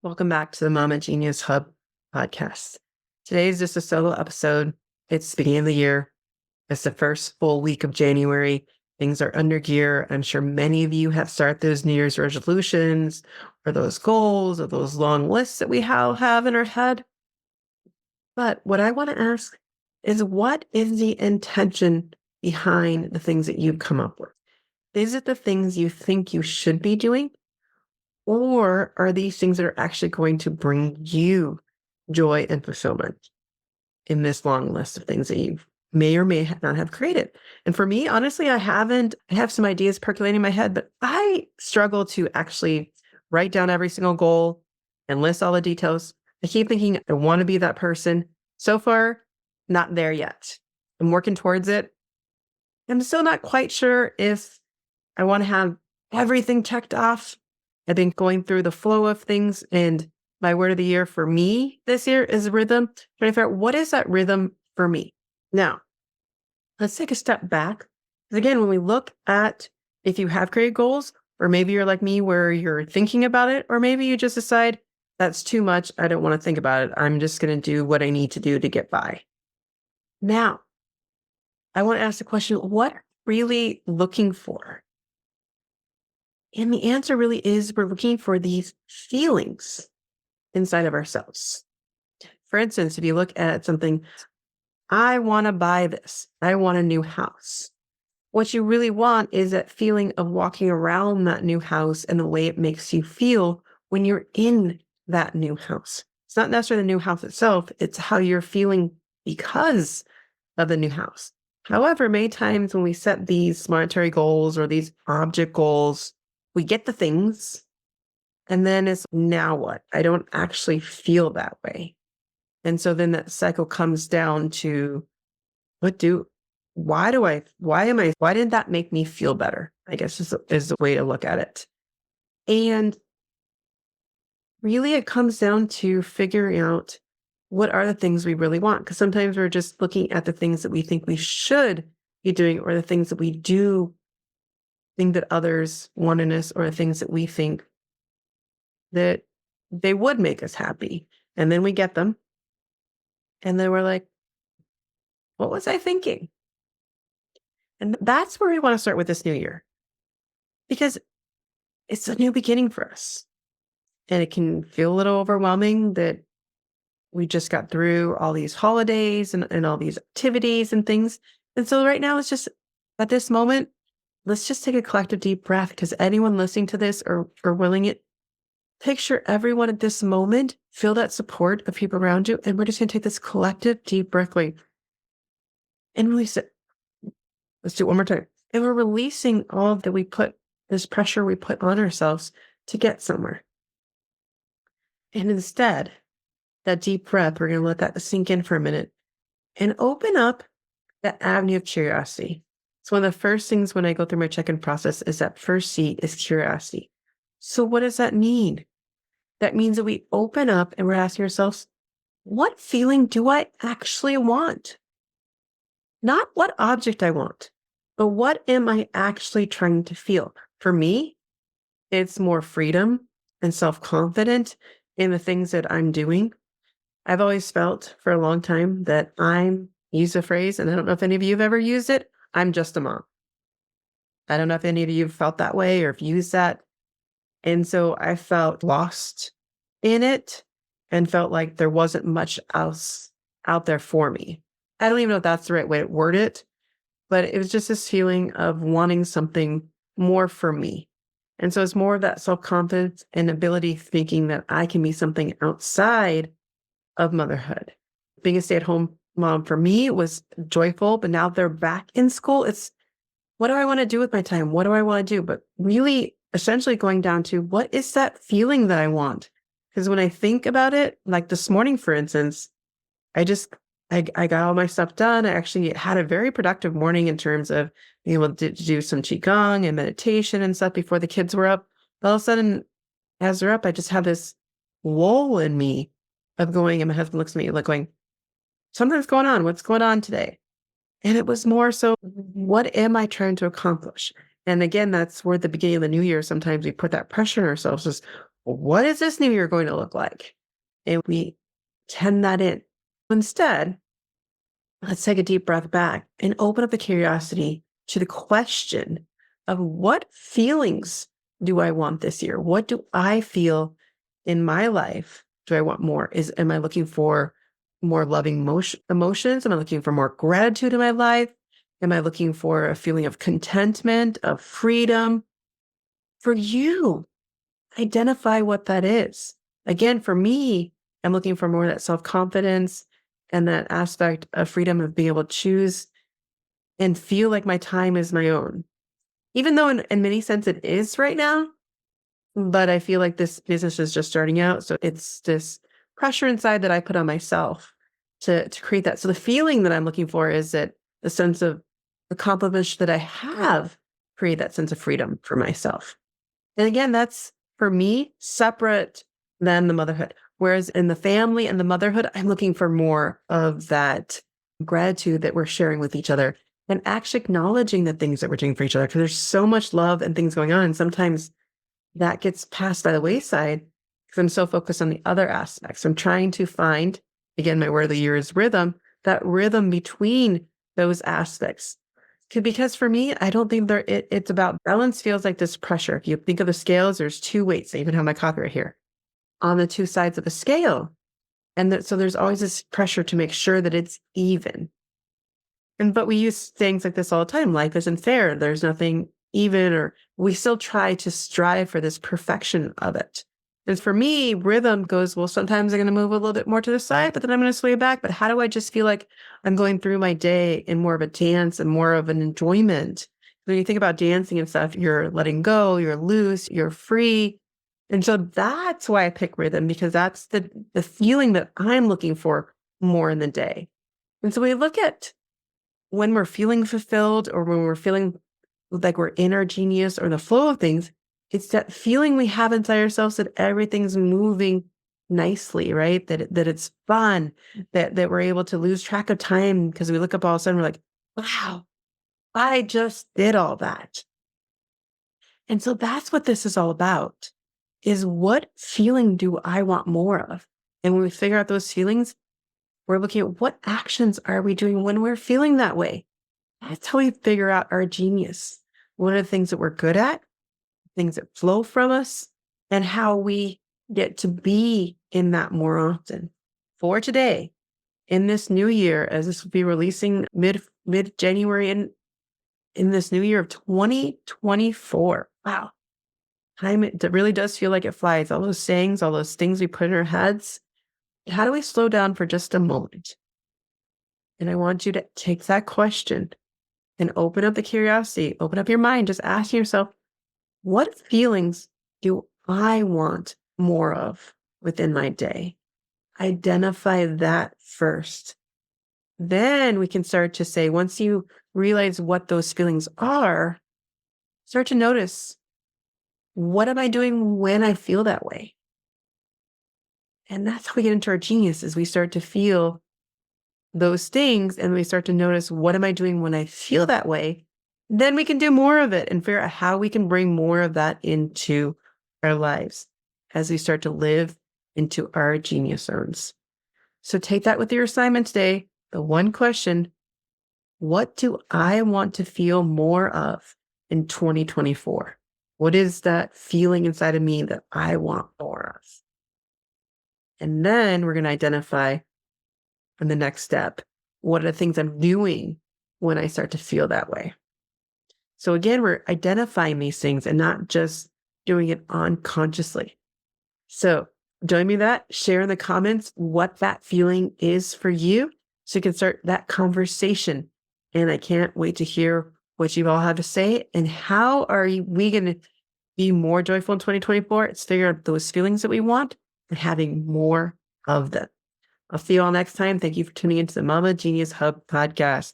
Welcome back to the Mama Genius Hub podcast. Today is just a solo episode. It's the beginning of the year. It's the first full week of January. Things are under gear. I'm sure many of you have started those New Year's resolutions or those goals or those long lists that we have in our head. But what I want to ask is, what is the intention behind the things that you've come up with? Is it the things you think you should be doing? Or are these things that are actually going to bring you joy and fulfillment in this long list of things that you may or may not have created? And for me, honestly, I have some ideas percolating in my head, but I struggle to actually write down every single goal and list all the details. I keep thinking I want to be that person. So far, not there yet. I'm working towards it. I'm still not quite sure if I want to have everything checked off. I've been going through the flow of things, and my word of the year for me this year is rhythm. Trying to figure out, what is that rhythm for me? Now, let's take a step back. Because again, when we look at if you have created goals, or maybe you're like me where you're thinking about it, or maybe you just decide that's too much. I don't want to think about it. I'm just going to do what I need to do to get by. Now, I want to ask the question, what are you really looking for? And the answer really is, we're looking for these feelings inside of ourselves. For instance, if you look at something, I want to buy this. I want a new house. What you really want is that feeling of walking around that new house and the way it makes you feel when you're in that new house. It's not necessarily the new house itself. It's how you're feeling because of the new house. However, many times when we set these monetary goals or these object goals, we get the things, and then it's, now what? I don't actually feel that way. And so then that cycle comes down to, why did that make me feel better? I guess is the way to look at it. And really it comes down to figuring out, what are the things we really want? Because sometimes we're just looking at the things that we think we should be doing, or the things that we do think that others want in us, or the things that we think that they would make us happy. And then we get them. And then we're like, what was I thinking? And that's where we want to start with this new year, because it's a new beginning for us. And it can feel a little overwhelming that we just got through all these holidays and all these activities and things. And so right now, it's just, at this moment, let's just take a collective deep breath, because anyone listening to this or willing it, picture everyone at this moment, feel that support of people around you. And we're just going to take this collective deep breath and release it. Let's do it one more time. And we're releasing all that this pressure we put on ourselves to get somewhere. And instead, that deep breath, we're going to let that sink in for a minute and open up that avenue of curiosity. So one of the first things when I go through my check-in process is that first C is curiosity. So what does that mean? That means that we open up and we're asking ourselves, what feeling do I actually want? Not what object I want, but what am I actually trying to feel? For me, it's more freedom and self-confident in the things that I'm doing. I've always felt for a long time that use a phrase, and I don't know if any of you have ever used it, I'm just a mom. I don't know if any of you have felt that way or have used that. And so I felt lost in it and felt like there wasn't much else out there for me. I don't even know if that's the right way to word it, but it was just this feeling of wanting something more for me. And so it's more of that self-confidence and ability thinking that I can be something outside of motherhood. Being a stay-at-home mom for me was joyful, but now they're back in school. It's, what do I want to do with my time? What do I want to do? But really, essentially going down to, what is that feeling that I want? Because when I think about it, like this morning, for instance, I got all my stuff done. I actually had a very productive morning in terms of being able to do some qigong and meditation and stuff before the kids were up. But all of a sudden, as they're up, I just have this lull in me of going, and my husband looks at me like going, something's going on. What's going on today? And it was more so, what am I trying to accomplish? And again, that's where at the beginning of the new year, sometimes we put that pressure on ourselves, is what is this new year going to look like? And we tend that in. Instead, let's take a deep breath back and open up the curiosity to the question of what feelings do I want this year? What do I feel in my life? Do I want more? Am I looking for more loving emotions? Am I looking for more gratitude in my life? Am I looking for a feeling of contentment, of freedom? For you, identify what that is. Again, for me, I'm looking for more of that self-confidence and that aspect of freedom of being able to choose and feel like my time is my own. Even though in many sense it is right now, but I feel like this business is just starting out. So it's this pressure inside that I put on myself to create that. So the feeling that I'm looking for is that the sense of accomplishment that I have create that sense of freedom for myself. And again, that's for me separate than the motherhood. Whereas in the family and the motherhood, I'm looking for more of that gratitude that we're sharing with each other and actually acknowledging the things that we're doing for each other. Because there's so much love and things going on. And sometimes that gets passed by the wayside because I'm so focused on the other aspects. I'm trying to find, again, my word of the year is rhythm, that rhythm between those aspects. Because for me, I don't think it's about balance feels like this pressure. If you think of the scales, there's two weights. I even have my copy right here on the two sides of the scale. And so there's always this pressure to make sure that it's even. But we use things like this all the time. Life isn't fair. There's nothing even, or we still try to strive for this perfection of it. And for me, rhythm goes, well, sometimes I'm going to move a little bit more to the side, but then I'm going to sway back. But how do I just feel like I'm going through my day in more of a dance and more of an enjoyment? When you think about dancing and stuff, you're letting go, you're loose, you're free. And so that's why I pick rhythm, because that's the feeling that I'm looking for more in the day. And so we look at when we're feeling fulfilled or when we're feeling like we're in our genius or the flow of things, it's that feeling we have inside ourselves that everything's moving nicely, right? That it's fun, that we're able to lose track of time because we look up all of a sudden, we're like, wow, I just did all that. And so that's what this is all about, is what feeling do I want more of? And when we figure out those feelings, we're looking at what actions are we doing when we're feeling that way. That's how we figure out our genius. What are the things that we're good at, things that flow from us, and how we get to be in that more often. For today, in this new year, as this will be releasing mid January in this new year of 2024. Wow. Time it really does feel like it flies. All those sayings, all those things we put in our heads. How do we slow down for just a moment? And I want you to take that question and open up the curiosity, open up your mind, just asking yourself, what feelings do I want more of within my day? Identify that first. Then we can start to say, once you realize what those feelings are, start to notice, what am I doing when I feel that way? And that's how we get into our genius, is we start to feel those things and we start to notice, what am I doing when I feel that way? Then we can do more of it and figure out how we can bring more of that into our lives as we start to live into our genius zones. So take that with your assignment today. The one question, what do I want to feel more of in 2024? What is that feeling inside of me that I want more of? And then we're going to identify in the next step, what are the things I'm doing when I start to feel that way? So again, we're identifying these things and not just doing it unconsciously. So join me that, share in the comments what that feeling is for you so you can start that conversation. And I can't wait to hear what you all have to say and how we going to be more joyful in 2024. It's figure out those feelings that we want and having more of them. I'll see you all next time. Thank you for tuning into the Mama Genius Hub podcast.